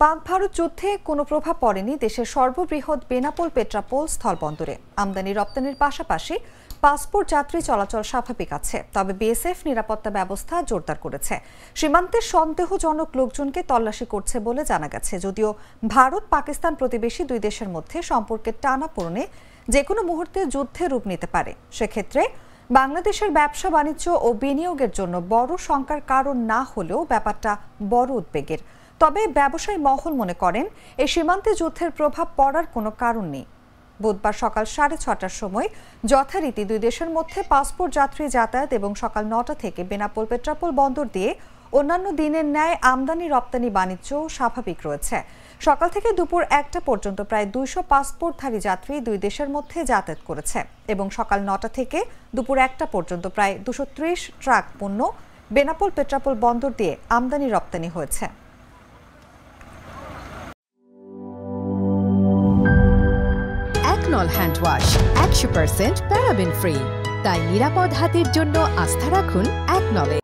পাক ভারত যুদ্ধে কোনো প্রভাব পড়েনি দেশের সর্ববৃহৎ বেনাপোল পেট্রাপোল স্থলবন্দরে। আমদানি রপ্তানির পাশাপাশি পাসপোর্ট যাত্রী চলাচল স্বাভাবিক আছে, তবে বিএসএফ নিরাপত্তা ব্যবস্থা জোরদার করেছে। সীমান্তে সন্দেহজনক লোকজনকে তল্লাশি করছে বলে জানা গেছে। যদিও ভারত পাকিস্তান প্রতিবেশী দুই দেশের মধ্যে সম্পর্কের টানাপোড়েনে যে কোনো মুহূর্তে যুদ্ধে রূপ নিতে পারে, সেক্ষেত্রে বাংলাদেশের ব্যবসা বাণিজ্য ও বিনিয়োগের জন্য বড় শঙ্কার কারণ না হলেও ব্যাপারটা বড় উদ্বেগের। তবে ব্যবসায়ী মহল মনে করেন এই সীমান্তে যুদ্ধের প্রভাব পড়ার কোনো কারণ নেই। বুধবার সকাল 6:30টার সময় যথারীতি দুই দেশের মধ্যে পাসপোর্ট যাত্রী যাতায়াত এবং সকাল 9টা থেকে বেনাপোল পেট্রাপোল বন্দর দিয়ে অন্যান্য দিনের ন্যায় আমদানি রপ্তানি বাণিজ্য স্বাভাবিক রয়েছে। সকাল থেকে দুপুর 1টা পর্যন্ত প্রায় 200 পাসপোর্টধারী যাত্রী দুই দেশের মধ্যে যাতায়াত করেছে এবং সকাল 9টা থেকে দুপুর 1টা পর্যন্ত প্রায় 230 ট্রাক পণ্য বেনাপোল পেট্রাপোল বন্দর দিয়ে আমদানি রপ্তানি হয়েছে। একনল হ্যান্ড ওয়াশ 100% প্যারাবেন ফ্রি, তাই নিরাপদ হাতের জন্য আস্থা রাখুন একনলে।